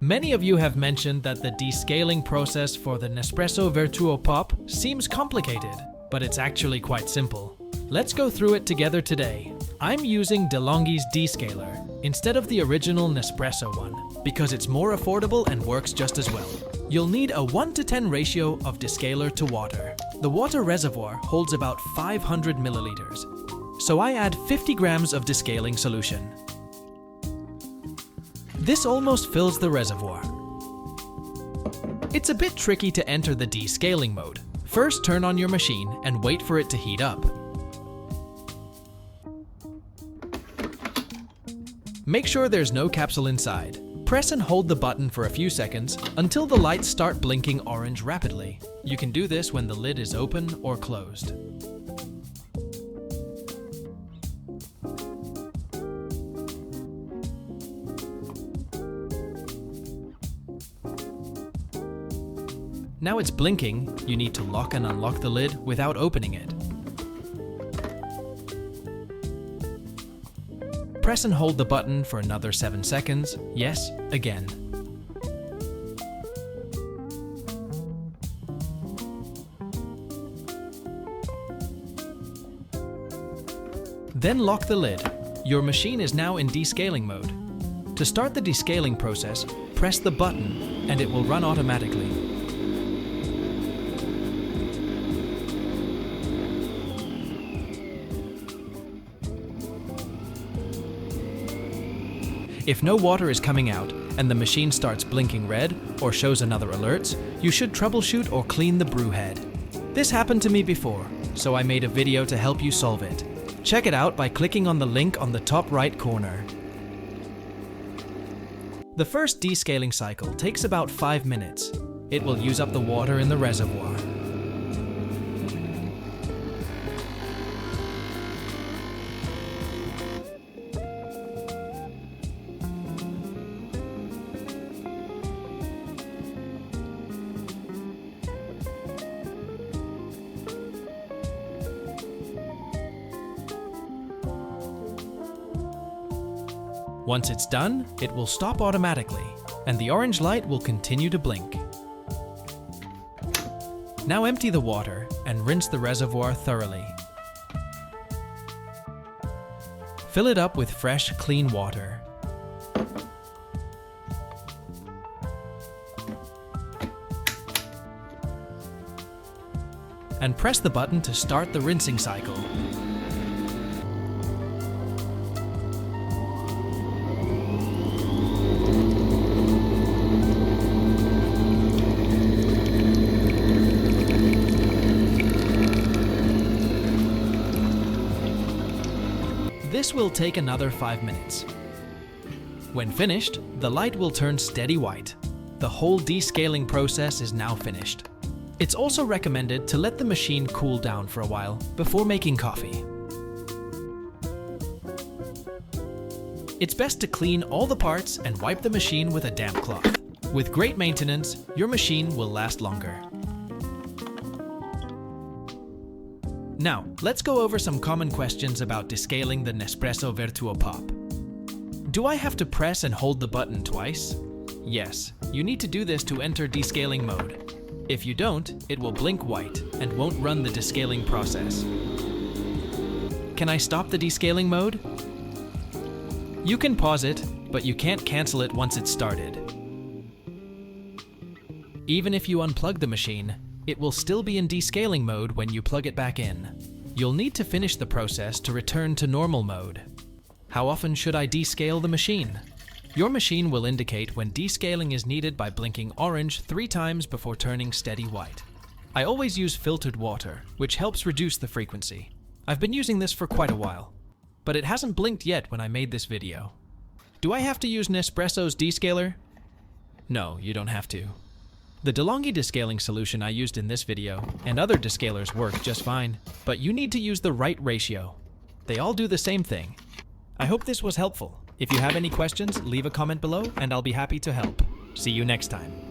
Many of you have mentioned that the descaling process for the Nespresso Vertuo Pop seems complicated, but it's actually quite simple. Let's go through it together today. I'm using Delonghi's Descaler instead of the original Nespresso one because it's more affordable and works just as well. You'll need a 1:10 ratio of descaler to water. The water reservoir holds about 500 milliliters, so I add 50 grams of descaling solution. This almost fills the reservoir. It's a bit tricky to enter the descaling mode. First, turn on your machine and wait for it to heat up. Make sure there's no capsule inside. Press and hold the button for a few seconds until the lights start blinking orange rapidly. You can do this when the lid is open or closed. Now it's blinking, you need to lock and unlock the lid without opening it. Press and hold the button for another 7 seconds. Yes, again. Then lock the lid. Your machine is now in descaling mode. To start the descaling process, press the button and it will run automatically. If no water is coming out and the machine starts blinking red or shows another alerts, you should troubleshoot or clean the brew head. This happened to me before, so I made a video to help you solve it. Check it out by clicking on the link on the top right corner. The first descaling cycle takes about 5 minutes. It will use up the water in the reservoir. Once it's done, it will stop automatically, and the orange light will continue to blink. Now empty the water and rinse the reservoir thoroughly. Fill it up with fresh, clean water. And press the button to start the rinsing cycle. This will take another 5 minutes. When finished, the light will turn steady white. The whole descaling process is now finished. It's also recommended to let the machine cool down for a while before making coffee. It's best to clean all the parts and wipe the machine with a damp cloth. With great maintenance, your machine will last longer. Now, let's go over some common questions about descaling the Nespresso Vertuo Pop. Do I have to press and hold the button twice? Yes, you need to do this to enter descaling mode. If you don't, it will blink white and won't run the descaling process. Can I stop the descaling mode? You can pause it, but you can't cancel it once it's started. Even if you unplug the machine, it will still be in descaling mode when you plug it back in. You'll need to finish the process to return to normal mode. How often should I descale the machine? Your machine will indicate when descaling is needed by blinking orange 3 times before turning steady white. I always use filtered water, which helps reduce the frequency. I've been using this for quite a while, but it hasn't blinked yet when I made this video. Do I have to use Nespresso's descaler? No, you don't have to. The Delonghi descaling solution I used in this video and other descalers work just fine, but you need to use the right ratio. They all do the same thing. I hope this was helpful. If you have any questions, leave a comment below and I'll be happy to help. See you next time.